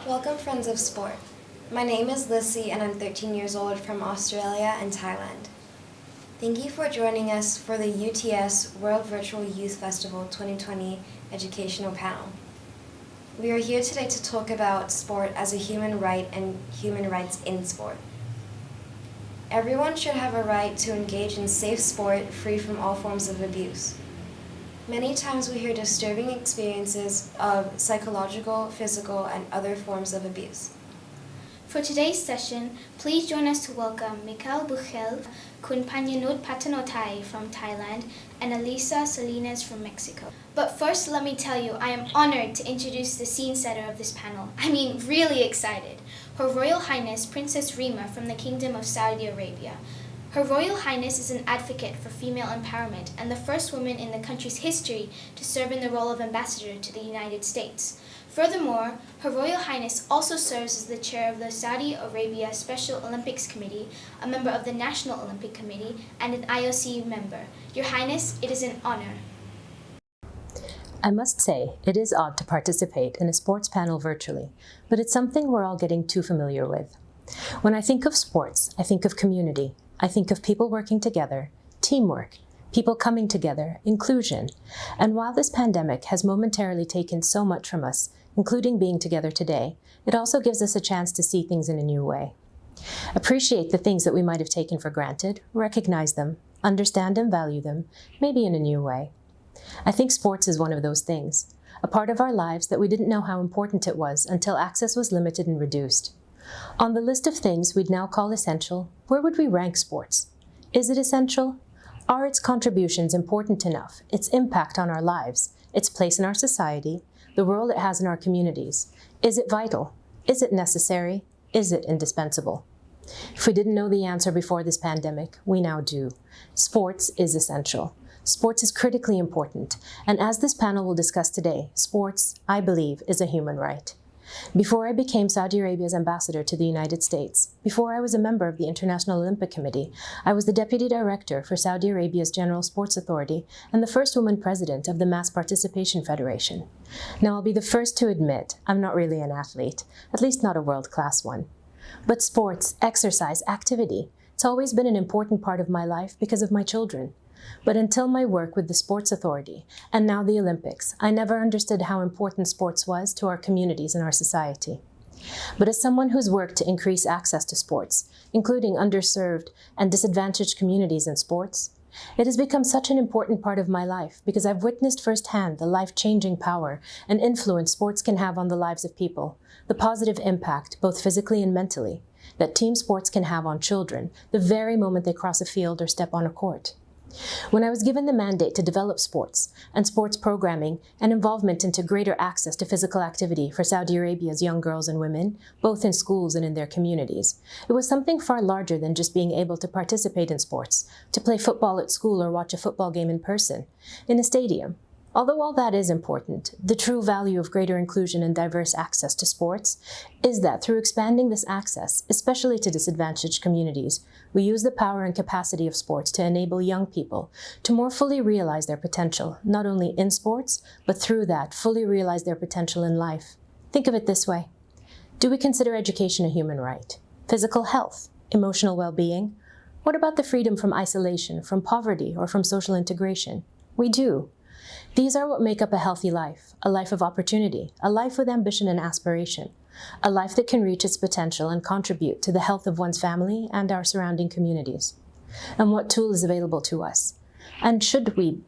Welcome, friends of sport. My name is Lissy and I'm 13 years old from Australia and Thailand. Thank you for joining us for the UTS World Virtual Youth Festival 2020 educational panel. We are here today to talk about sport as a human right and human rights in sport. Everyone should have a right to engage in safe sport free from all forms of abuse. Many times we hear disturbing experiences of psychological, physical, and other forms of abuse. For today's session, please join us to welcome Michal, Buchel, Phunyanuch Pattanotai from Thailand, and Elisa, Salinas from Mexico. But first, let me tell you, I am honored to introduce the scene setter of this panel. Really excited. Her Royal Highness Princess Reema from the Kingdom of Saudi Arabia. Her Royal Highness is an advocate for female empowerment and the first woman in the country's history to serve in the role of ambassador to the United States. Furthermore, Her Royal Highness also serves as the chair of the Saudi Arabia Special Olympics Committee, a member of the National Olympic Committee, and an IOC member. Your Highness, it is an honor. I must say, it is odd to participate in a sports panel virtually, but it's something we're all getting too familiar with. When I think of sports, I think of community. I think of people working together, teamwork, people coming together, inclusion. And while this pandemic has momentarily taken so much from us, including being together today, it also gives us a chance to see things in a new way. Appreciate the things that we might have taken for granted, recognize them, understand and value them, maybe in a new way. I think sports is one of those things, a part of our lives that we didn't know how important it was until access was limited and reduced. On the list of things we'd now call essential, where would we rank sports? Is it essential? Are its contributions important enough, its impact on our lives, its place in our society, the role it has in our communities? Is it vital? Is it necessary? Is it indispensable? If we didn't know the answer before this pandemic, we now do. Sports is essential. Sports is critically important, and as this panel will discuss today, sports, I believe, is a human right. Before I became Saudi Arabia's ambassador to the United States, before I was a member of the International Olympic Committee, I was the deputy director for Saudi Arabia's General Sports Authority and the first woman president of the Mass Participation Federation. Now, I'll be the first to admit I'm not really an athlete, at least not a world-class one. But sports, exercise, activity, it's always been an important part of my life because of my children. But until my work with the Sports Authority, and now the Olympics, I never understood how important sports was to our communities and our society. But as someone who's worked to increase access to sports, including underserved and disadvantaged communities in sports, it has become such an important part of my life because I've witnessed firsthand the life-changing power and influence sports can have on the lives of people, the positive impact, both physically and mentally, that team sports can have on children the very moment they cross a field or step on a court. When I was given the mandate to develop sports and sports programming and involvement into greater access to physical activity for Saudi Arabia's young girls and women, both in schools and in their communities, it was something far larger than just being able to participate in sports, to play football at school or watch a football game in person, in a stadium. Although all that is important, the true value of greater inclusion and diverse access to sports is that through expanding this access, especially to disadvantaged communities, we use the power and capacity of sports to enable young people to more fully realize their potential, not only in sports, but through that, fully realize their potential in life. Think of it this way. Do we consider education a human right? Physical health? Emotional well-being? What about the freedom from isolation, from poverty, or from social integration? We do. These are what make up a healthy life, a life of opportunity, a life with ambition and aspiration, a life that can reach its potential and contribute to the health of one's family and our surrounding communities. And what tool is available to us? And should we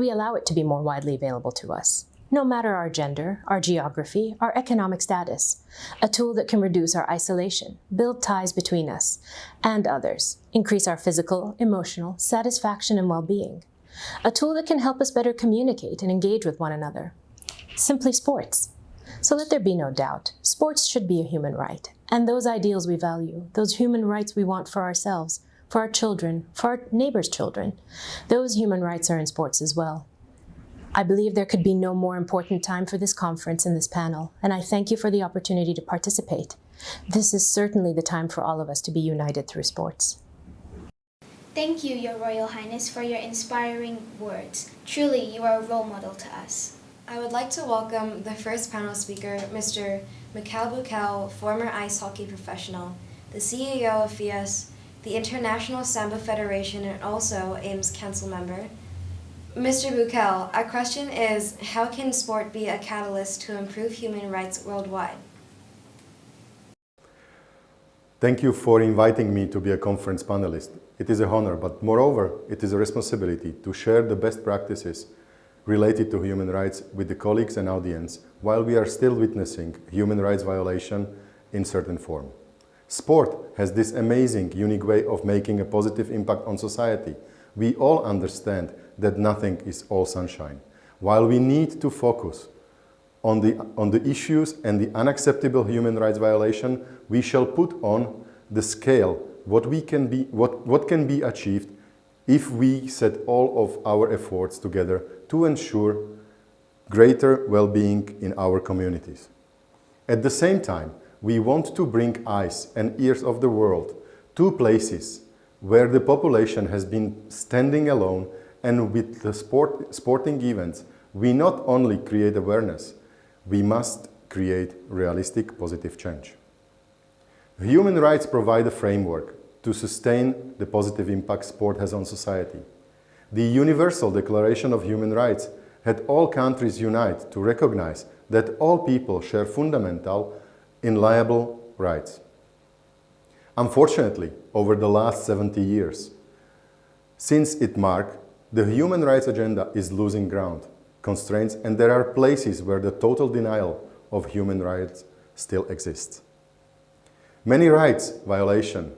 allow it to be more widely available to us? No matter our gender, our geography, our economic status, a tool that can reduce our isolation, build ties between us and others, increase our physical, emotional satisfaction and well-being. A tool that can help us better communicate and engage with one another. Simply sports. So let there be no doubt, sports should be a human right. And those ideals we value, those human rights we want for ourselves, for our children, for our neighbors' children, those human rights are in sports as well. I believe there could be no more important time for this conference and this panel, and I thank you for the opportunity to participate. This is certainly the time for all of us to be united through sports. Thank you, Your Royal Highness, for your inspiring words. Truly, you are a role model to us. I would like to welcome the first panel speaker, Mr. Michal Buchel, former ice hockey professional, the CEO of FIAS, the International Samba Federation, and also AIMS Council member. Mr. Buchel, our question is, how can sport be a catalyst to improve human rights worldwide? Thank you for inviting me to be a conference panelist. It is an honor, but moreover, it is a responsibility to share the best practices related to human rights with the colleagues and audience while we are still witnessing human rights violation in certain form. Sport has this amazing, unique way of making a positive impact on society. We all understand that nothing is all sunshine. While we need to focus on the issues and the unacceptable human rights violation, we shall put on the scale what can be achieved if we set all of our efforts together to ensure greater well-being in our communities. At the same time, we want to bring eyes and ears of the world to places where the population has been standing alone, and with the sporting events, we not only create awareness, we must create realistic positive change. Human rights provide a framework to sustain the positive impact sport has on society. The Universal Declaration of Human Rights had all countries unite to recognize that all people share fundamental, inalienable rights. Unfortunately, over the last 70 years, since it marked, the human rights agenda is losing ground, constraints, and there are places where the total denial of human rights still exists. Many rights violations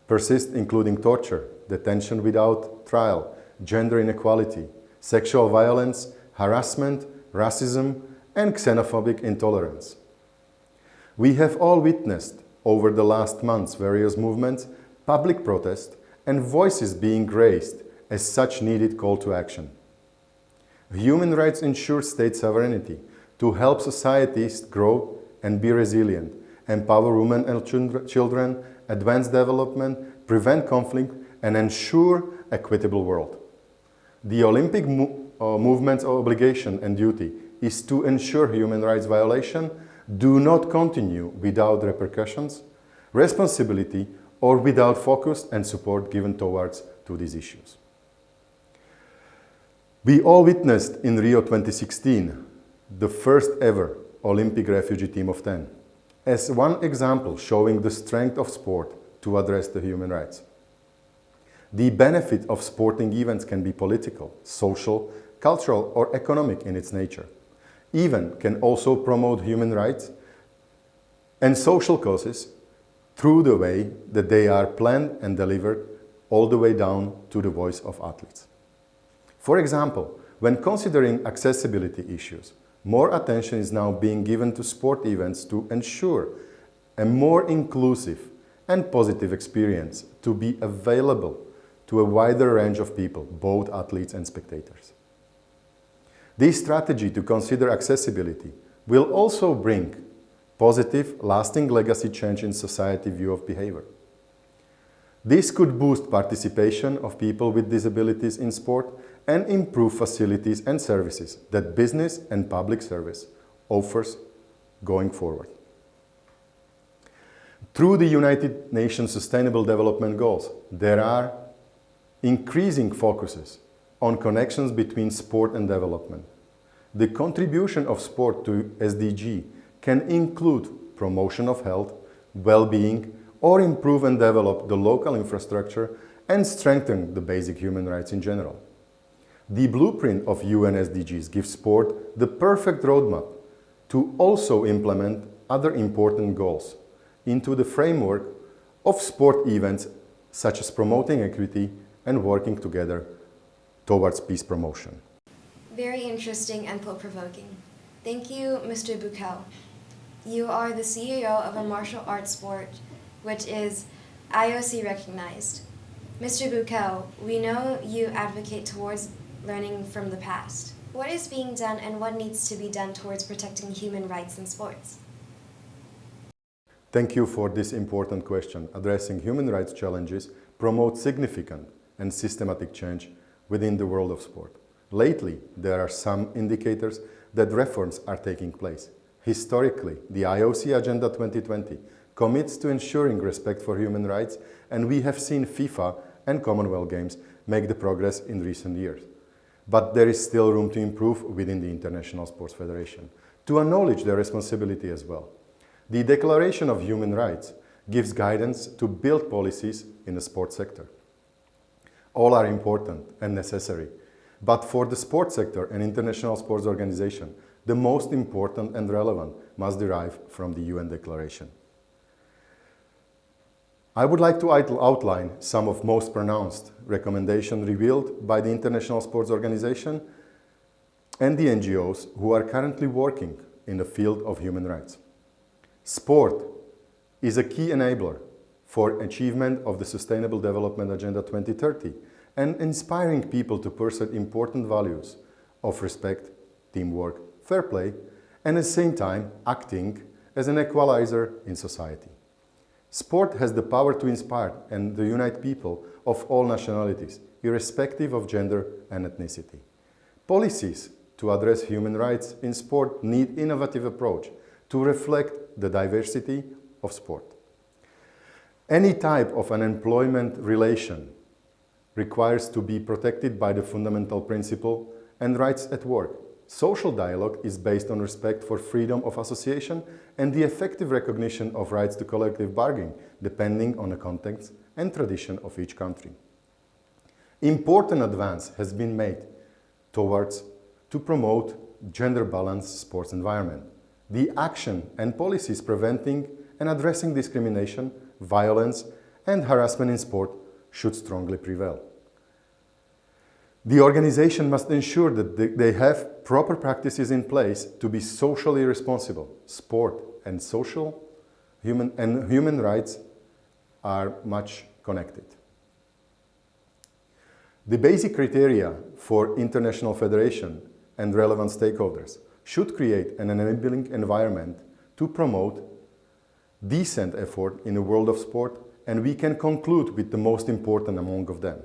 persist, including torture, detention without trial, gender inequality, sexual violence, harassment, racism, and xenophobic intolerance. We have all witnessed over the last months various movements, public protests, and voices being raised as such needed call to action. Human rights ensure state sovereignty to help societies grow and be resilient, empower women and children, advance development, prevent conflict, and ensure equitable world. The Olympic movement's obligation and duty is to ensure human rights violation do not continue without repercussions, responsibility, or without focus and support given towards to these issues. We all witnessed in Rio 2016 the first ever Olympic refugee team of 10 as one example showing the strength of sport to address the human rights. The benefit of sporting events can be political, social, cultural, or economic in its nature. Even can also promote human rights and social causes through the way that they are planned and delivered all the way down to the voice of athletes. For example, when considering accessibility issues, more attention is now being given to sport events to ensure a more inclusive and positive experience to be available to a wider range of people, both athletes and spectators. This strategy to consider accessibility will also bring positive, lasting legacy change in society view of behavior. This could boost participation of people with disabilities in sport and improve facilities and services that business and public service offers going forward. Through the United Nations Sustainable Development Goals, there are increasing focuses on connections between sport and development. The contribution of sport to SDG can include promotion of health, well-being, or improve and develop the local infrastructure and strengthen the basic human rights in general. The blueprint of UN SDGs gives sport the perfect roadmap to also implement other important goals into the framework of sport events such as promoting equity and working together towards peace promotion. Very interesting and thought-provoking. Thank you, Mr. Buchel. You are the CEO of a martial arts sport which is IOC recognized. Mr. Buchel, we know you advocate towards learning from the past. What is being done and what needs to be done towards protecting human rights in sports? Thank you for this important question. Addressing human rights challenges promotes significant and systematic change within the world of sport. Lately, there are some indicators that reforms are taking place. Historically, the IOC Agenda 2020 commits to ensuring respect for human rights, and we have seen FIFA and Commonwealth Games make the progress in recent years. But there is still room to improve within the International Sports Federation, to acknowledge their responsibility as well. The Declaration of Human Rights gives guidance to build policies in the sports sector. All are important and necessary, but for the sports sector and international sports organization, the most important and relevant must derive from the UN Declaration. I would like to outline some of most pronounced recommendations revealed by the International Sports Organization and the NGOs who are currently working in the field of human rights. Sport is a key enabler for achievement of the Sustainable Development Agenda 2030 and inspiring people to pursue important values of respect, teamwork, fair play, and at the same time acting as an equalizer in society. Sport has the power to inspire and to unite people of all nationalities, irrespective of gender and ethnicity. Policies to address human rights in sport need innovative approach to reflect the diversity of sport. Any type of an employment relation requires to be protected by the fundamental principle and rights at work. Social dialogue is based on respect for freedom of association and the effective recognition of rights to collective bargaining, depending on the context and tradition of each country. Important advance has been made towards to promote gender-balanced sports environment. The action and policies preventing and addressing discrimination, violence, and harassment in sport should strongly prevail. The organization must ensure that they have proper practices in place to be socially responsible. Sport and human rights are much connected. The basic criteria for international federation and relevant stakeholders should create an enabling environment to promote decent effort in the world of sport, and we can conclude with the most important among them.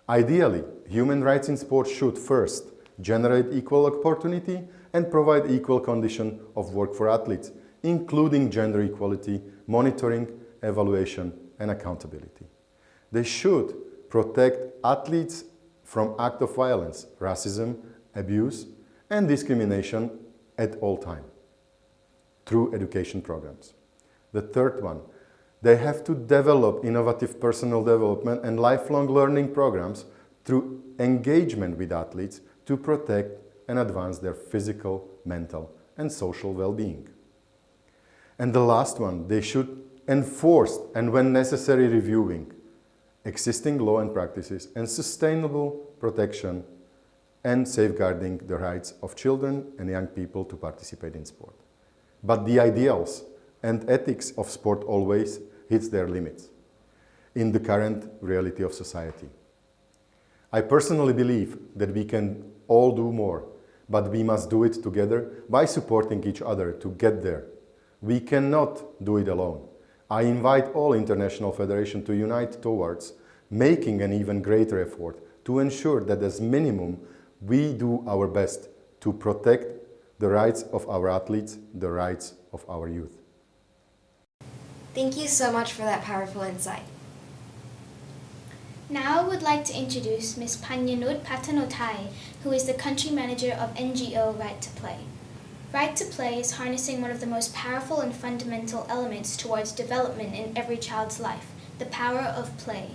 Ideally, human rights in sport should first generate equal opportunity and provide equal condition of work for athletes, including gender equality, monitoring, evaluation, and accountability. They should protect athletes from acts of violence, racism, abuse, and discrimination at all times through education programs. The third one, they have to develop innovative personal development and lifelong learning programs through engagement with athletes to protect and advance their physical, mental, and social well-being. And the last one, they should enforce and when necessary reviewing existing law and practices and sustainable protection and safeguarding the rights of children and young people to participate in sport. But the ideals and ethics of sport always hits their limits in the current reality of society. I personally believe that we can all do more, but we must do it together by supporting each other to get there. We cannot do it alone. I invite all international federations to unite towards making an even greater effort to ensure that as minimum we do our best to protect the rights of our athletes, the rights of our youth. Thank you so much for that powerful insight. Now I would like to introduce Ms. Phunyanuch Pattanotai, who is the country manager of NGO Right to Play. Right to Play is harnessing one of the most powerful and fundamental elements towards development in every child's life, the power of play.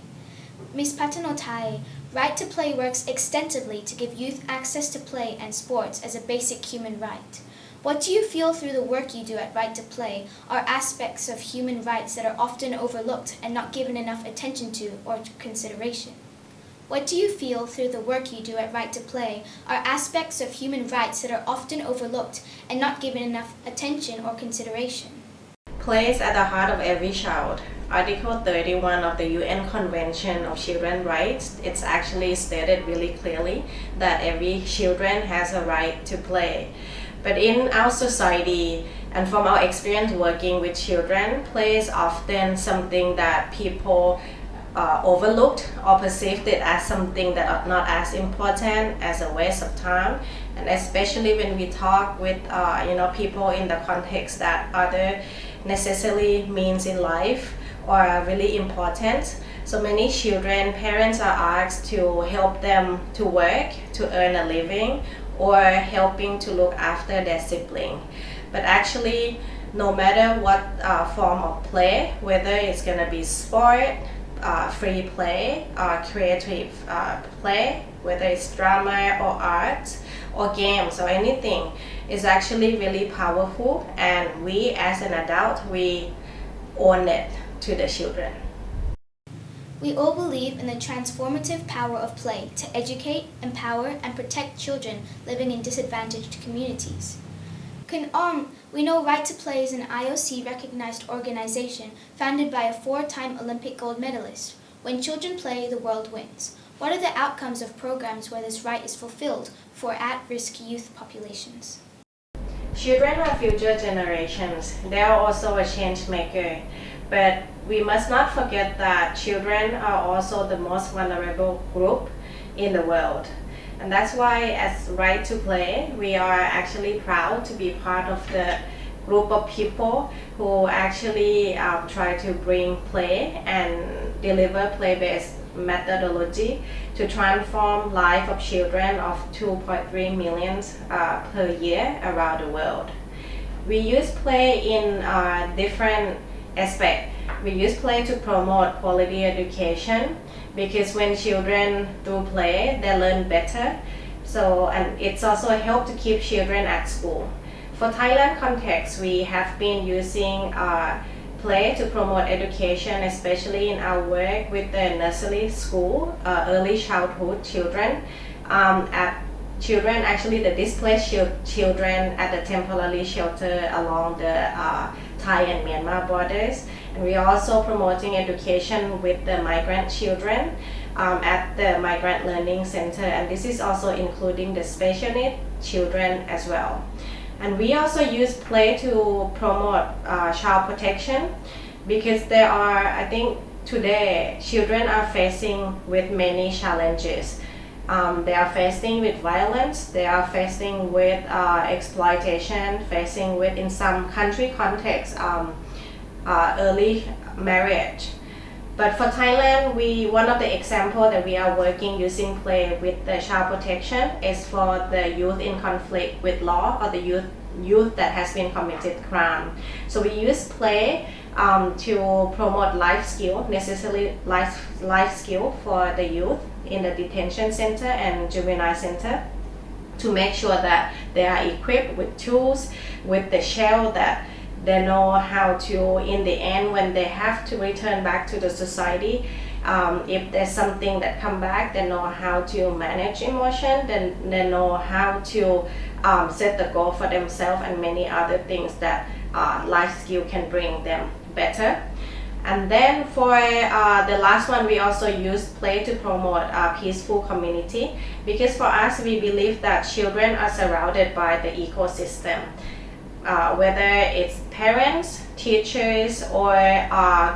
Ms. Pattanotai, Right to Play works extensively to give youth access to play and sports as a basic human right. What do you feel through the work you do at Right to Play are aspects of human rights that are often overlooked and not given enough attention to or consideration? What do you feel through the work you do at Right to Play are aspects of human rights that are often overlooked and not given enough attention or consideration? Play is at the heart of every child. Article 31 of the UN Convention of Children's Rights, it's actually stated really clearly that every children has a right to play. But in our society, and from our experience working with children, play is often something that people overlooked or perceived it as something that are not as important, as a waste of time. And especially when we talk with people in the context that other necessarily means in life or are really important. So many children, parents are asked to help them to work, to earn a living, or helping to look after their sibling. But actually, no matter what form of play, whether it's going to be sport, free play, creative play, whether it's drama or art or games or anything, is actually really powerful, and we as an adult, we own it to the children. We all believe in the transformative power of play to educate, empower, and protect children living in disadvantaged communities. We know Right to Play is an IOC-recognized organization founded by a 4-time Olympic gold medalist. When children play, the world wins. What are the outcomes of programs where this right is fulfilled for at-risk youth populations? Children are future generations. They are also a change maker. But we must not forget that children are also the most vulnerable group in the world. And that's why as Right to Play, we are actually proud to be part of the group of people who actually try to bring play and deliver play-based methodology to transform life of children of 2.3 million per year around the world. We use play in different aspects. We use play to promote quality education, because when children do play, they learn better. And it's also a help to keep children at school. For Thailand context, we have been using play to promote education, especially in our work with the nursery school, early childhood children, actually the displaced children at the temporary shelter along the Thai and Myanmar borders. And we are also promoting education with the migrant children at the Migrant Learning Center, and this is also including the special needs children as well. And we also use play to promote child protection, because there are, I think today, children are facing with many challenges. They are facing with violence, they are facing with exploitation, facing with, in some country contexts, early marriage. But for Thailand, one of the examples that we are working using play with the child protection is for the youth in conflict with law, or the youth that has been committed crime. So we use play to promote life skill, necessarily life skill for the youth in the detention center and juvenile center, to make sure that they are equipped with tools, with the shell that they know how to, in the end, when they have to return back to the society, if there's something that come back, they know how to manage emotion, then they know how to set the goal for themselves, and many other things that life skill can bring them better. And then for the last one, we also use play to promote a peaceful community, because for us, we believe that children are surrounded by the ecosystem. Whether it's parents, teachers, or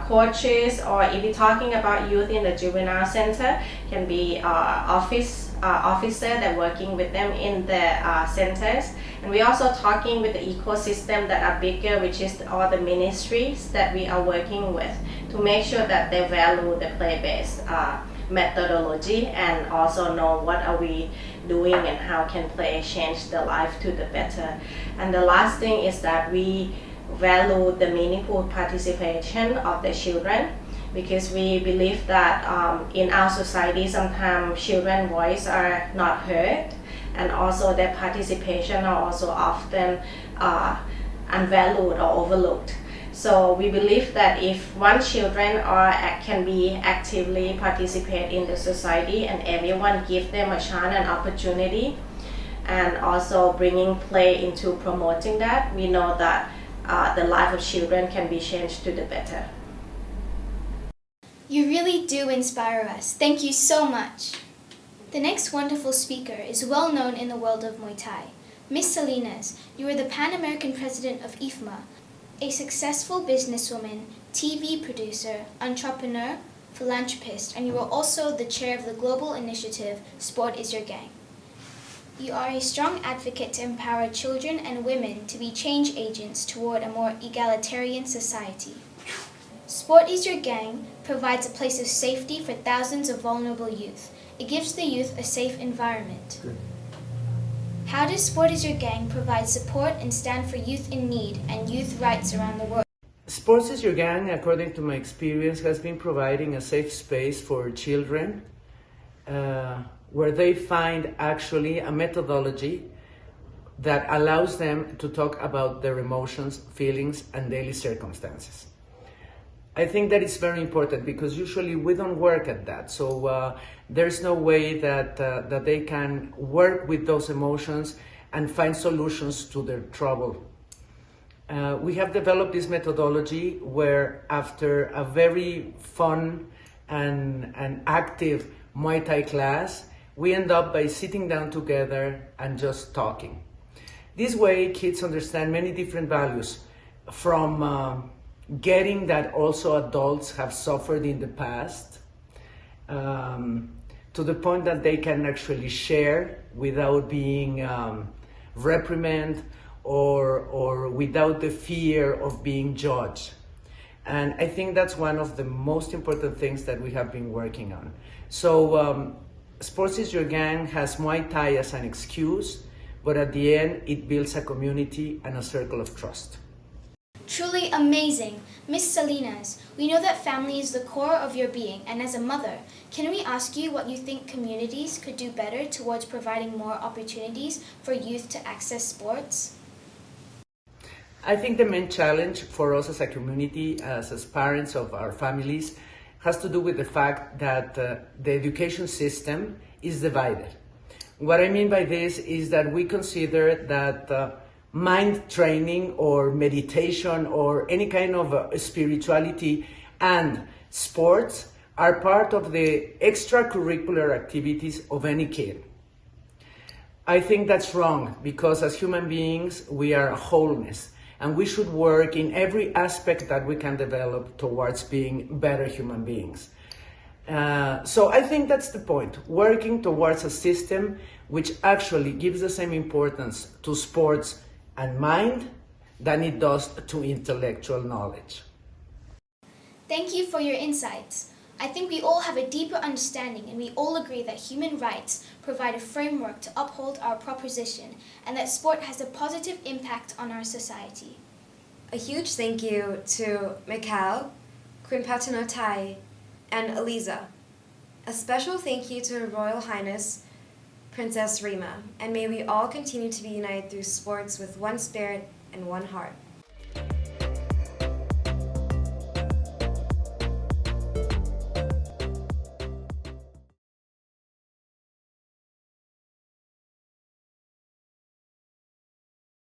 coaches, or if we're talking about youth in the juvenile center, can be officer that working with them in the centers. And we're also talking with the ecosystem that are bigger, which is all the ministries that we are working with, to make sure that they value the play-based methodology, and also know what are we doing and how can play change the life to the better. And the last thing is that we value the meaningful participation of the children, because we believe that in our society sometimes children's voice are not heard, and also their participation are also often unvalued or overlooked. So we believe that if one children can be actively participate in the society, and everyone give them a chance and opportunity, and also bringing play into promoting that, we know that the life of children can be changed to the better. You really do inspire us. Thank you so much. The next wonderful speaker is well known in the world of Muay Thai. Miss Salinas, you are the Pan-American President of IFMA, a successful businesswoman, TV producer, entrepreneur, philanthropist, and you are also the chair of the global initiative Sport is Your Gang. You are a strong advocate to empower children and women to be change agents toward a more egalitarian society. Sport is Your Gang provides a place of safety for thousands of vulnerable youth. It gives the youth a safe environment. Good. How does Sport is Your Gang provide support and stand for youth in need and youth rights around the world? Sports is Your Gang, according to my experience, has been providing a safe space for children where they find actually a methodology that allows them to talk about their emotions, feelings, and daily circumstances. I think that is very important because usually we don't work at that. So there's no way that they can work with those emotions and find solutions to their trouble. We have developed this methodology where after a very fun and active Muay Thai class, we end up by sitting down together and just talking. This way kids understand many different values from getting that also adults have suffered in the past, to the point that they can actually share without being reprimanded or without the fear of being judged. And I think that's one of the most important things that we have been working on. So Sports is Your Gang has Muay Thai as an excuse, but at the end it builds a community and a circle of trust. Truly amazing. Miss Salinas, we know that family is the core of your being, and as a mother, can we ask you what you think communities could do better towards providing more opportunities for youth to access sports? I think the main challenge for us as a community, as parents of our families, has to do with the fact that the education system is divided. What I mean by this is that we consider that mind training or meditation or any kind of spirituality and sports are part of the extracurricular activities of any kid. I think that's wrong because as human beings, we are a wholeness and we should work in every aspect that we can develop towards being better human beings. So I think that's the point, working towards a system which actually gives the same importance to sports and mind than it does to intellectual knowledge. Thank you for your insights. I think we all have a deeper understanding and we all agree that human rights provide a framework to uphold our proposition and that sport has a positive impact on our society. A huge thank you to Michal, Queen Pattanotai, and Elisa. A special thank you to Her Royal Highness, Princess Reema, and may we all continue to be united through sports with one spirit and one heart.